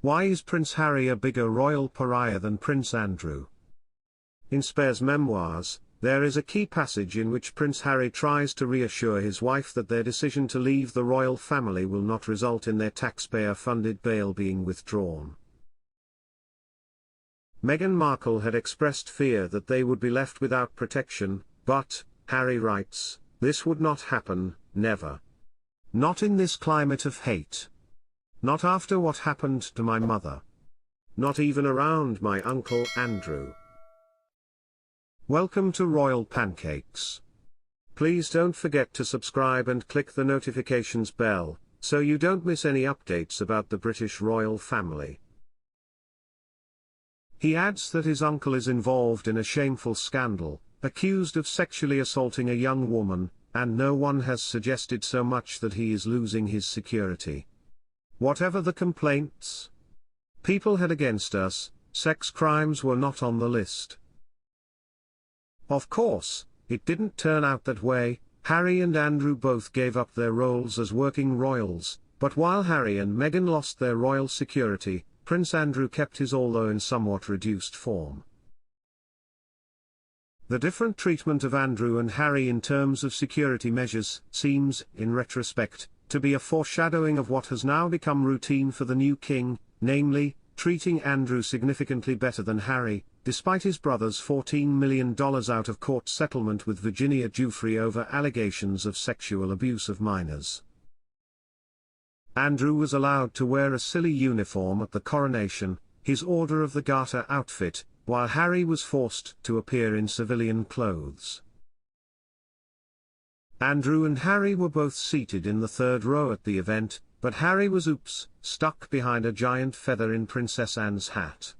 Why is Prince Harry a bigger royal pariah than Prince Andrew? In Spare's memoirs, there is a key passage in which Prince Harry tries to reassure his wife that their decision to leave the royal family will not result in their taxpayer-funded bail being withdrawn. Meghan Markle had expressed fear that they would be left without protection, but, Harry writes, this would not happen, never. Not in this climate of hate. Not after what happened to my mother. Not even around my uncle Andrew. Welcome to Royal Pancakes. Please don't forget to subscribe and click the notifications bell, so you don't miss any updates about the British royal family. He adds that his uncle is involved in a shameful scandal, accused of sexually assaulting a young woman, and no one has suggested so much that he is losing his security. Whatever the complaints people had against us, sex crimes were not on the list. Of course, it didn't turn out that way. Harry and Andrew both gave up their roles as working royals, but while Harry and Meghan lost their royal security, Prince Andrew kept his, although in somewhat reduced form. The different treatment of Andrew and Harry in terms of security measures seems, in retrospect, to be a foreshadowing of what has now become routine for the new king, namely, treating Andrew significantly better than Harry, despite his brother's $14 million out-of-court settlement with Virginia Giuffre over allegations of sexual abuse of minors. Andrew was allowed to wear a silly uniform at the coronation, his Order of the Garter outfit, while Harry was forced to appear in civilian clothes. Andrew and Harry were both seated in the third row at the event, but Harry was stuck behind a giant feather in Princess Anne's hat.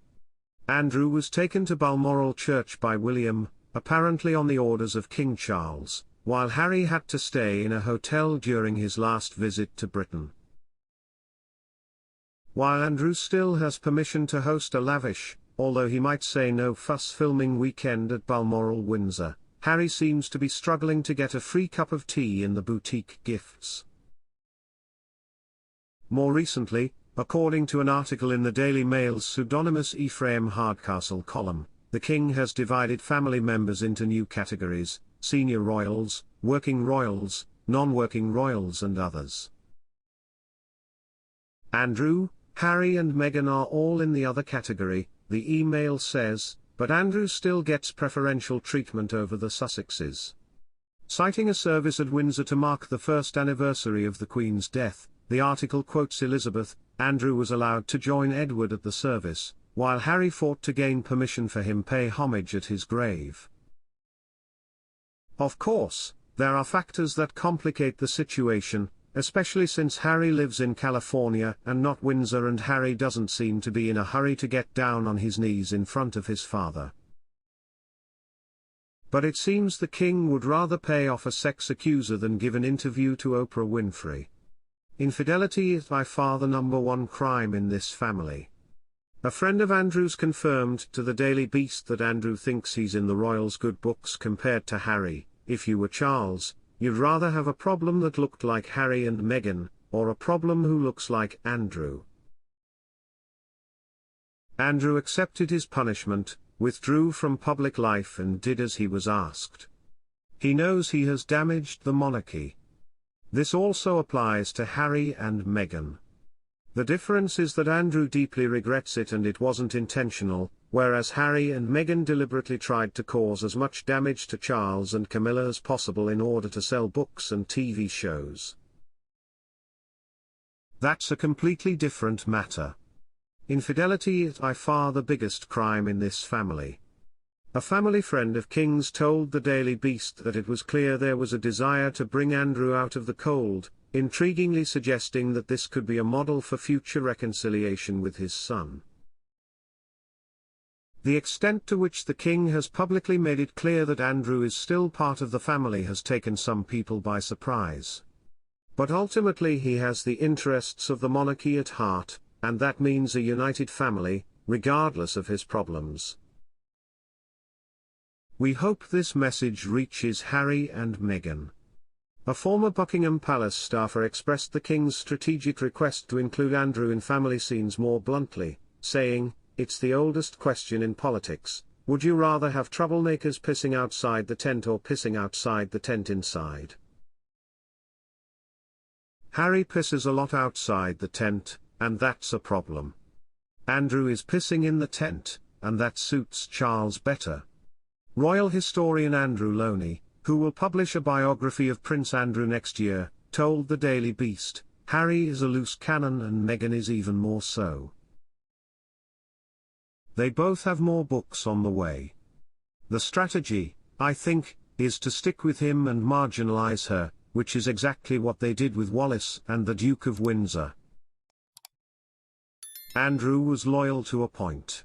Andrew was taken to Balmoral Church by William, apparently on the orders of King Charles, while Harry had to stay in a hotel during his last visit to Britain. While Andrew still has permission to host a lavish, although he might say no fuss filming weekend at Balmoral Windsor, Harry seems to be struggling to get a free cup of tea in the boutique gifts. More recently, according to an article in the Daily Mail's pseudonymous Ephraim Hardcastle column, the king has divided family members into new categories: senior royals, working royals, non-working royals and others. Andrew, Harry and Meghan are all in the other category, the email says, but Andrew still gets preferential treatment over the Sussexes. Citing a service at Windsor to mark the first anniversary of the Queen's death, the article quotes Elizabeth: Andrew was allowed to join Edward at the service, while Harry fought to gain permission for him pay homage at his grave. Of course, there are factors that complicate the situation, especially since Harry lives in California and not Windsor, and Harry doesn't seem to be in a hurry to get down on his knees in front of his father. But it seems the king would rather pay off a sex accuser than give an interview to Oprah Winfrey. Infidelity is by far the #1 crime in this family. A friend of Andrew's confirmed to the Daily Beast that Andrew thinks he's in the royals' good books compared to Harry. If you were Charles, you'd rather have a problem that looked like Harry and Meghan, or a problem who looks like Andrew. Andrew accepted his punishment, withdrew from public life and did as he was asked. He knows he has damaged the monarchy. This also applies to Harry and Meghan. The difference is that Andrew deeply regrets it and it wasn't intentional, whereas Harry and Meghan deliberately tried to cause as much damage to Charles and Camilla as possible in order to sell books and TV shows. That's a completely different matter. Infidelity is by far the biggest crime in this family. A family friend of King's told the Daily Beast that it was clear there was a desire to bring Andrew out of the cold, intriguingly suggesting that this could be a model for future reconciliation with his son. The extent to which the king has publicly made it clear that Andrew is still part of the family has taken some people by surprise. But ultimately he has the interests of the monarchy at heart, and that means a united family, regardless of his problems. We hope this message reaches Harry and Meghan. A former Buckingham Palace staffer expressed the King's strategic request to include Andrew in family scenes more bluntly, saying, "It's the oldest question in politics. Would you rather have troublemakers pissing outside the tent or pissing outside the tent inside?" Harry pisses a lot outside the tent, and that's a problem. Andrew is pissing in the tent, and that suits Charles better. Royal historian Andrew Loney, who will publish a biography of Prince Andrew next year, told the Daily Beast, "Harry is a loose cannon and Meghan is even more so. They both have more books on the way. The strategy, I think, is to stick with him and marginalize her, which is exactly what they did with Wallis and the Duke of Windsor." Andrew was loyal to a point.